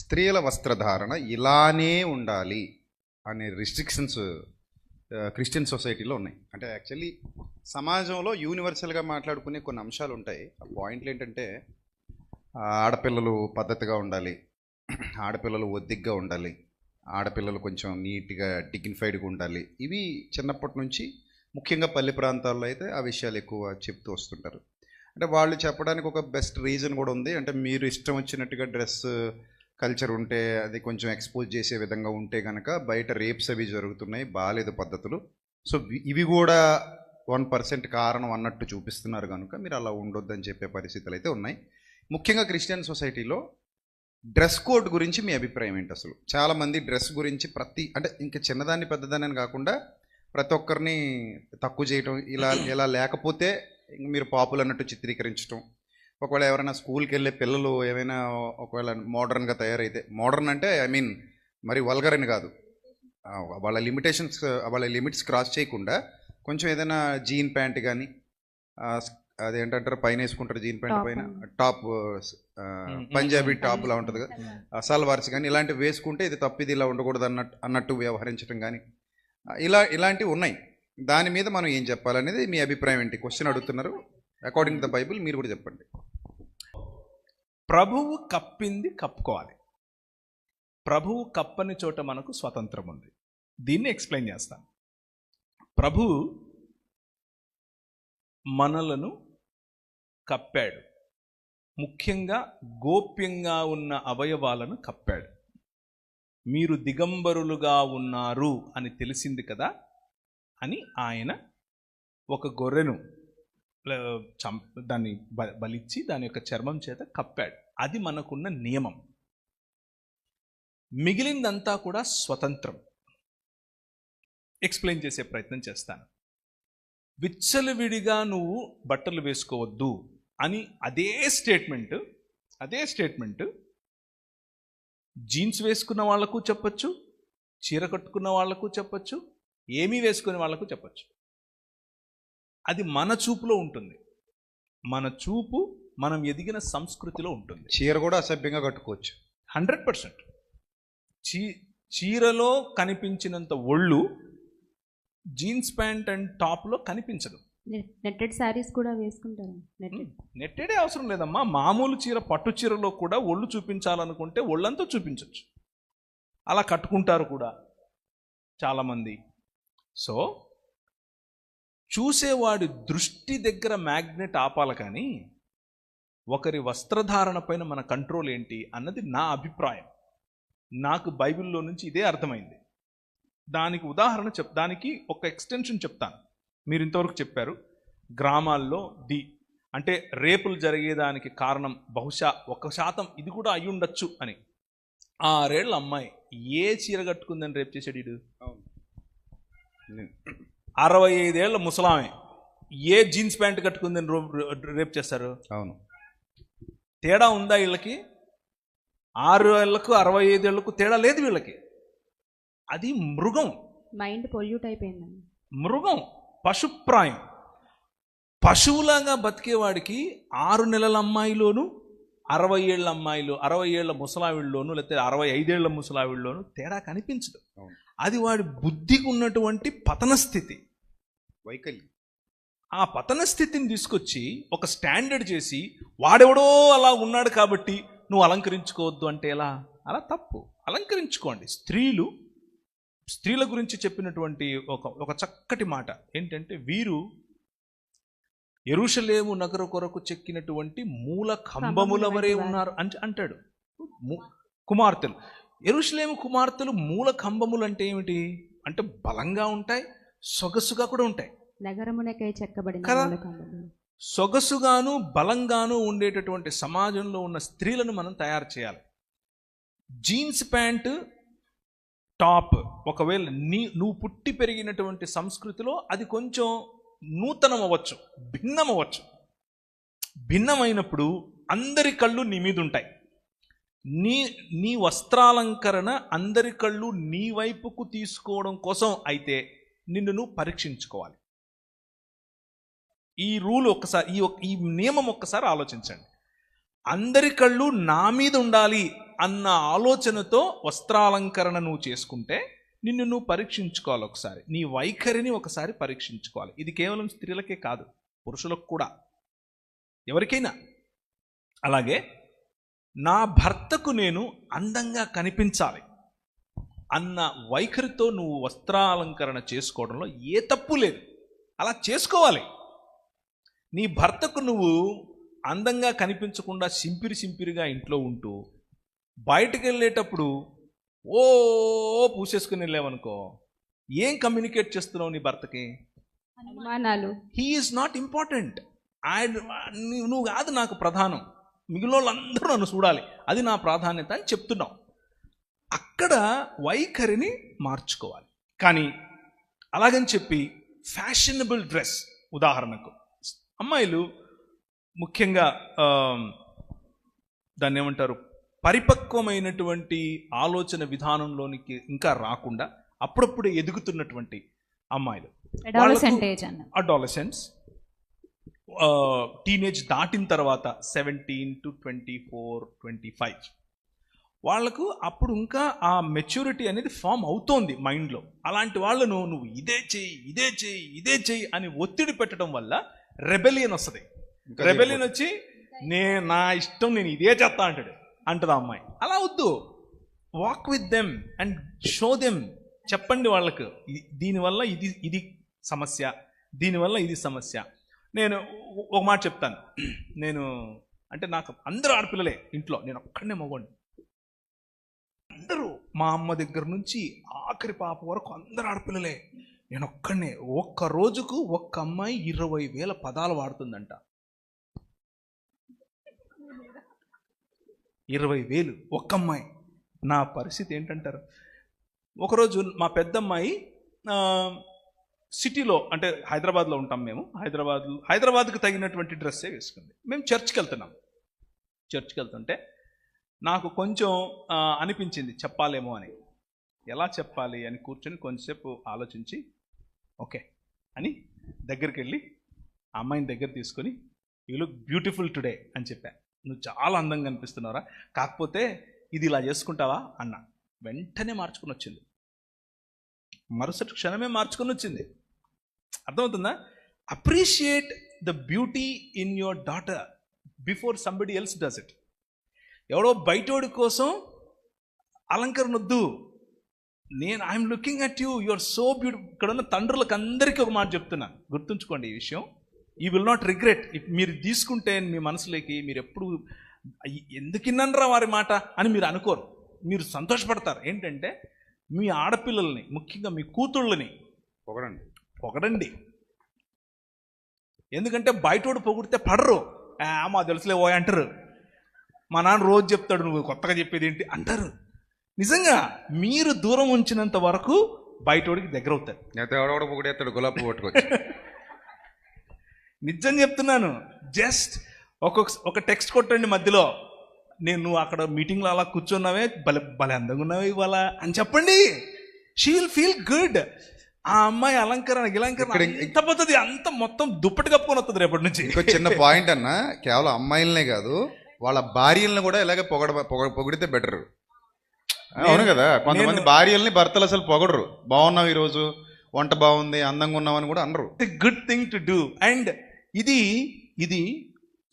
స్త్రీల వస్త్రధారణ ఇలానే ఉండాలి అనే రిస్ట్రిక్షన్స్ క్రిస్టియన్ సొసైటీలో ఉన్నాయి. అంటే యాక్చువల్లీ సమాజంలో యూనివర్సల్గా మాట్లాడుకునే కొన్ని అంశాలు ఉంటాయి. ఆ పాయింట్లు ఏంటంటే ఆడపిల్లలు పద్ధతిగా ఉండాలి, ఆడపిల్లలు ఒద్దిగ్గా ఉండాలి, ఆడపిల్లలు కొంచెం నీట్గా డిగ్నిఫైడ్గా ఉండాలి. ఇవి చిన్నప్పటి నుంచి ముఖ్యంగా పల్లె ప్రాంతాల్లో అయితే ఆ విషయాలు ఎక్కువ చెప్తూ వస్తుంటారు. అంటే వాళ్ళు చెప్పడానికి ఒక బెస్ట్ రీజన్ కూడా ఉంది. అంటే మీరు ఇష్టం వచ్చినట్టుగా డ్రెస్ కల్చర్ ఉంటే, అది కొంచెం ఎక్స్పోజ్ చేసే విధంగా ఉంటే కనుక బయట రేప్స్ అవి జరుగుతున్నాయి, బాగాలేదు పద్ధతులు. సో ఇవి కూడా 1% కారణం అన్నట్టు చూపిస్తున్నారు కనుక మీరు అలా ఉండొద్దని చెప్పే పరిస్థితులు అయితే ఉన్నాయి. ముఖ్యంగా క్రిస్టియన్ సొసైటీలో డ్రెస్ కోడ్ గురించి మీ అభిప్రాయం ఏంటి? అసలు చాలామంది డ్రెస్ గురించి అంటే ఇంకా చిన్నదాన్ని పెద్దదాన్ని అని కాకుండా ప్రతి ఒక్కరిని తక్కువ చేయటం, ఇలా లేకపోతే మీరు పాపులు అన్నట్టు చిత్రీకరించడం. ఒకవేళ ఎవరైనా స్కూల్కి వెళ్ళే పిల్లలు ఏమైనా ఒకవేళ మోడర్న్గా తయారైతే, మోడర్న్ అంటే ఐ మీన్ మరి వల్గర్ అని కాదు, వాళ్ళ లిమిట్స్ క్రాస్ చేయకుండా కొంచెం ఏదైనా జీన్ ప్యాంట్ కానీ, అదేంటంటారు పైన వేసుకుంటారు జీన్ ప్యాంట్ పైన టాప్, పంజాబీ టాప్లా ఉంటుంది కదా, సల్వార్స్ కానీ ఇలాంటివి వేసుకుంటే ఇది తప్పు, ఇది ఇలా ఉండకూడదు అన్నట్టు వ్యవహరించడం కానీ ఇలాంటివి ఉన్నాయి. దాని మీద మనం ఏం చెప్పాలనేది మీ అభిప్రాయం ఏంటి? క్వశ్చన్ అడుగుతున్నారు. అకార్డింగ్ టు ద బైబిల్ మీరు కూడా చెప్పండి. ప్రభువు కప్పింది కప్పుకోవాలి. ప్రభువు కప్పని చోట మనకు స్వతంత్రం ఉంది. దీన్ని ఎక్స్ప్లెయిన్ చేస్తాను. ప్రభువు మనలను కప్పాడు, ముఖ్యంగా గోప్యంగా ఉన్న అవయవాలను కప్పాడు. మీరు దిగంబరులుగా ఉన్నారు అని తెలిసింది కదా అని ఆయన ఒక గొర్రెను దాన్ని బలిచ్చి దాని యొక్క చర్మం చేత కప్పాడు. అది మనకున్న నియమం. మిగిలిందంతా కూడా స్వతంత్రం. ఎక్స్ప్లెయిన్ చేసే ప్రయత్నం చేస్తాను. విచ్చలవిడిగా నువ్వు బట్టలు వేసుకోవద్దు అని అదే స్టేట్మెంట్ జీన్స్ వేసుకున్న వాళ్లకు చెప్పచ్చు, చీర కట్టుకున్న వాళ్లకు చెప్పచ్చు, ఏమీ వేసుకునే వాళ్లకు చెప్పచ్చు. అది మన చూపులో ఉంటుంది. మన చూపు మనం ఎదిగిన సంస్కృతిలో ఉంటుంది. చీర కూడా అసభ్యంగా కట్టుకోవచ్చు 100%. చీరలో కనిపించినంత ఒళ్ళు జీన్స్ ప్యాంట్ అండ్ టాప్లో కనిపించదు. నెట్టెడ్ శారీస్ కూడా వేసుకుంటారు. నెట్టెడే అవసరం లేదమ్మా. మామూలు చీర, పట్టు చీరలో కూడా ఒళ్ళు చూపించాలనుకుంటే ఒళ్ళంతా చూపించవచ్చు. అలా కట్టుకుంటారు కూడా చాలామంది. సో చూసేవాడి దృష్టి దగ్గర మ్యాగ్నెట్ ఆపాలి, కానీ ఒకరి వస్త్రధారణ పైన మన కంట్రోల్ ఏంటి అన్నది నా అభిప్రాయం. నాకు బైబిల్లో నుంచి ఇదే అర్థమైంది. దానికి ఉదాహరణ దానికి ఒక ఎక్స్టెన్షన్ చెప్తాను. మీరు ఇంతవరకు చెప్పారు గ్రామాల్లో అంటే రేపులు జరిగేదానికి కారణం బహుశా 1% ఇది కూడా అయి ఉండొచ్చు అని. 6 ఏళ్ల అమ్మాయి ఏ చీర కట్టుకుందని రేపు చేసాడు వీడు? 65 ఏళ్ల ముసలామె ఏ జీన్స్ ప్యాంట్ కట్టుకుందని రేపు చేస్తారు? అవును. తేడా ఉందా వీళ్ళకి? 6 ఏళ్లకు 65 ఏళ్లకు తేడా లేదు వీళ్ళకి. అది మృగం. మైండ్ పొల్యూట్ అయిపోయింది. మృగం, పశుప్రాయం. పశువులాగా బతికేవాడికి 6 నెలల అమ్మాయిలోను, 60 ఏళ్ల అమ్మాయిలో, 60 ఏళ్ల ముసలావిళ్ళలోను, లేకపోతే 65 ఏళ్ల ముసలావిళ్ళలోను తేడా కనిపించదు. అది వాడి బుద్ధికి ఉన్నటువంటి పతన స్థితి, వైకల్యం. ఆ పతన స్థితిని తీసుకొచ్చి ఒక స్టాండర్డ్ చేసి వాడెవడో అలా ఉన్నాడు కాబట్టి నువ్వు అలంకరించుకోవద్దు అంటే ఎలా? అలా తప్పు. అలంకరించుకోండి. స్త్రీల గురించి చెప్పినటువంటి ఒక చక్కటి మాట ఏంటంటే, వీరు యెరూషలేము నగర కొరకు చెక్కినటువంటి మూల కంబముల వరే ఉన్నారు అంటాడు. కుమార్తెలు, యెరూషలేము కుమార్తెలు మూల కంబములు అంటే ఏమిటి? అంటే బలంగా ఉంటాయి, సొగసుగా కూడా ఉంటాయి. నగరమునకై చెక్కబడిన కదా. సొగసుగాను బలంగాను ఉండేటటువంటి సమాజంలో ఉన్న స్త్రీలను మనం తయారు చేయాలి. జీన్స్ ప్యాంటు, టాప్ ఒకవేళ నువ్వు పుట్టి పెరిగినటువంటి సంస్కృతిలో అది కొంచెం నూతనం అవ్వచ్చు, భిన్నం అవ్వచ్చు. భిన్నమైనప్పుడు అందరి కళ్ళు నీ మీద ఉంటాయి. నీ వస్త్రాలంకరణ అందరి కళ్ళు నీ వైపుకు తీసుకోవడం కోసం అయితే నిన్ను నువ్వు పరీక్షించుకోవాలి. ఈ రూల్ ఒక్కసారి, ఈ నియమం ఒక్కసారి ఆలోచించండి. అందరి కళ్ళు నా మీద ఉండాలి అన్న ఆలోచనతో వస్త్రాలంకరణ నువ్వు చేసుకుంటే నిన్ను నువ్వు పరీక్షించుకోవాలి. ఒకసారి నీ వైఖరిని ఒకసారి పరీక్షించుకోవాలి. ఇది కేవలం స్త్రీలకే కాదు, పురుషులకు కూడా, ఎవరికైనా. అలాగే నా భర్తకు నేను అందంగా కనిపించాలి అన్న వైఖరితో నువ్వు వస్త్రాలంకరణ చేసుకోవడంలో ఏ తప్పు లేదు. అలా చేసుకోవాలి. నీ భర్తకు నువ్వు అందంగా కనిపించకుండా సింపిరిగా ఇంట్లో ఉంటూ బయటకు వెళ్ళేటప్పుడు ఓ పూసేసుకుని వెళ్ళావనుకో, ఏం కమ్యూనికేట్ చేస్తున్నావు నీ భర్తకి? అనుమానాలు. He is not important. నువ్వు కాదు నాకు ప్రధానం, మిగిలిన వాళ్ళందరూ నన్ను చూడాలి, అది నా ప్రాధాన్యత అని చెప్తున్నావు. అక్కడ వైఖరిని మార్చుకోవాలి. కానీ అలాగని చెప్పి ఫ్యాషనబుల్ డ్రెస్, ఉదాహరణకు అమ్మాయిలు ముఖ్యంగా దాన్ని ఏమంటారు, పరిపక్వమైనటువంటి ఆలోచన విధానంలోనికి ఇంకా రాకుండా అప్పుడప్పుడే ఎదుగుతున్నటువంటి అమ్మాయిలు, అడాలసెంట్స్, టీనేజ్ దాటిన తర్వాత 17 to 24, 25, వాళ్లకు అప్పుడు ఇంకా ఆ మెచ్యూరిటీ అనేది ఫామ్ అవుతోంది మైండ్లో. అలాంటి వాళ్ళను నువ్వు ఇదే చెయ్యి అని ఒత్తిడి పెట్టడం వల్ల రెబెలియన్ వస్తుంది. రెబెలియన్ వచ్చి నా ఇష్టం, నేను ఇదే చేస్తా అంటది ఆ అమ్మాయి. అలా వద్దు. Walk with them and show them. చెప్పండి వాళ్ళకు, దీనివల్ల ఇది సమస్య, దీనివల్ల ఇది సమస్య. నేను ఒక మాట చెప్తాను. అంటే నాకు అందరూ ఆడపిల్లలే ఇంట్లో, నేను ఒక్కడనే మగవాడిని. అందరూ మా అమ్మ దగ్గర నుంచి ఆఖరి పాప వరకు అందరూ ఆడపిల్లలే, నేను ఒక్కడనే. ఒక్క రోజుకు ఒక్క అమ్మాయి 20,000 పదాలు వాడుతుందంట. 20,000 ఒక్క అమ్మాయి. నా పరిస్థితి ఏంటంటారు? ఒకరోజు మా పెద్దమ్మాయి సిటీలో, అంటే హైదరాబాద్లో ఉంటాం మేము, హైదరాబాద్కు తగినటువంటి డ్రెస్సే వేసుకుంది. మేము చర్చ్కి వెళ్తుంటే నాకు కొంచెం అనిపించింది చెప్పాలేమో అని. ఎలా చెప్పాలి అని కూర్చొని కొంచెంసేపు ఆలోచించి ఓకే అని దగ్గరికి వెళ్ళి ఆ అమ్మాయిని దగ్గర తీసుకొని, యూ లుక్ బ్యూటిఫుల్ టుడే అని చెప్పా. నువ్వు చాలా అందంగా అనిపిస్తున్నారా, కాకపోతే ఇది ఇలా చేసుకుంటావా అన్న. వెంటనే మార్చుకుని వచ్చింది, మరుసటి క్షణమే మార్చుకుని వచ్చింది. అర్థమవుతుందా? Appreciate the beauty in your daughter before somebody else does it. ఎవడో బయటోడి కోసం అలంకరణ వద్దు. I'm looking at you, you are so beautiful. ఇక్కడ ఉన్న తండ్రులకు అందరికీ ఒక మాట చెప్తున్నా, గుర్తుంచుకోండి ఈ విషయం. You will not regret. మీరు తీసుకుంటే మీ మనసులోకి, మీరు ఎప్పుడు ఎందుకిన్ననరా వారి మాట అని మీరు అనుకోరు, మీరు సంతోషపడతారు. ఏంటంటే మీ ఆడపిల్లల్ని, ముఖ్యంగా మీ కూతుళ్ళని పొగడండి. ఎందుకంటే బయటోడు పొగిడితే పడరు. మా తెలుసులే ఓ అంటారు. మా నాన్న రోజు చెప్తాడు, నువ్వు కొత్తగా చెప్పేది ఏంటి అంటారు. నిజంగా మీరు దూరం ఉంచినంత వరకు బయటోడికి దగ్గర అవుతారు. పొగిడేస్తాడు గులాబీ పట్టుకోవచ్చు. నిజం చెప్తున్నాను. జస్ట్ ఒక టెక్స్ట్ కొట్టండి మధ్యలో, నువ్వు అక్కడ మీటింగ్లో అలా కూర్చున్నావే, భలే అందంగా ఉన్నావే ఇవాళ అని చెప్పండి. She will feel good. ఆ అమ్మాయి అలంకరణ పోతుంది, అంత మొత్తం దుప్పటి కప్పుకొని వస్తుంది రేపటి నుంచి. ఇంకో చిన్న పాయింట్ అన్న, కేవలం అమ్మాయిలనే కాదు, వాళ్ళ భార్యలను కూడా ఇలాగే పొగిడితే బెటర్. అవును కదా, కొంతమంది భార్యల్ని భర్తలు అసలు పొగడరు. బాగున్నావు, ఈరోజు వంట బాగుంది, అందంగా ఉన్నావని కూడా అనరు. Good thing to do. And ఇది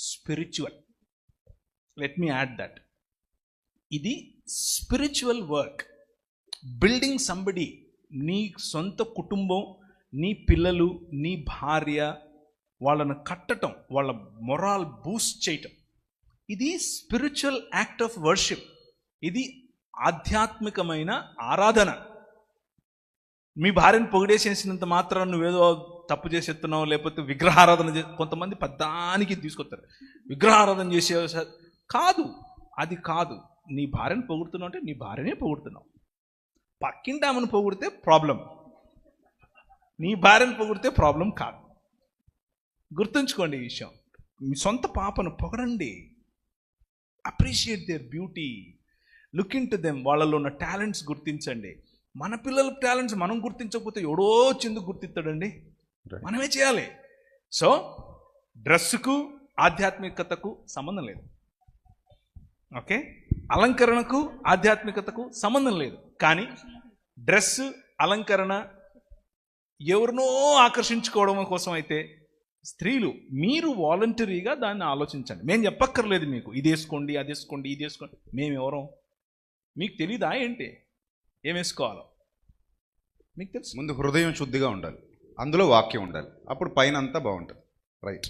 spiritual. Let me add that. ఇది స్పిరిచువల్ వర్క్. బిల్డింగ్ సంబడి, నీ సొంత కుటుంబం, నీ పిల్లలు, నీ భార్య, వాళ్ళను కట్టడం, వాళ్ళ మొరాల్ బూస్ట్ చేయటం, ఇది స్పిరిచువల్ యాక్ట్ ఆఫ్ వర్షిప్. ఇది ఆధ్యాత్మికమైన ఆరాధన. మీ భార్యను పొగిడేసేసినంత మాత్రం నువ్వేదో తప్పు చేసేస్తున్నావు, లేకపోతే విగ్రహారాధన కొంతమంది పెద్దానికి తీసుకొస్తారు, విగ్రహారాధన చేసే కాదు, అది కాదు. నీ భార్యను పొగుడుతున్నావు అంటే నీ భార్యనే పొగుడుతున్నావు. పక్కింటి ఆమెను పొగిడితే ప్రాబ్లం, నీ భార్యను పొగిడితే ప్రాబ్లం కాదు. గుర్తుంచుకోండి ఈ విషయం. మీ సొంత పాపను పొగడండి. Appreciate their beauty, look into them. వాళ్ళలో ఉన్న టాలెంట్స్ గుర్తించండి. మన పిల్లల టాలెంట్స్ మనం గుర్తించకపోతే ఎవడో చిందుకు గుర్తిస్తాడండి, మనమే చేయాలి. సో డ్రెస్సుకు ఆధ్యాత్మికతకు సంబంధం లేదు. ఓకే, అలంకరణకు ఆధ్యాత్మికతకు సంబంధం లేదు. కానీ డ్రెస్, అలంకరణ ఎవరినో ఆకర్షించుకోవడం కోసం అయితే స్త్రీలు మీరు వాలంటరీగా దాన్ని ఆలోచించండి. మేము చెప్పక్కర్లేదు మీకు ఇది వేసుకోండి, అది వేసుకోండి, ఇది వేసుకోండి. మేము ఎవరం మీకు తెలీదా ఏంటి ఏం వేసుకోవాలో? మీకు తెలుసు. ముందు హృదయం శుద్ధిగా ఉండాలి, అందులో వాక్యం ఉండాలి, అప్పుడు పైన అంతా బాగుంటుంది. రైట్.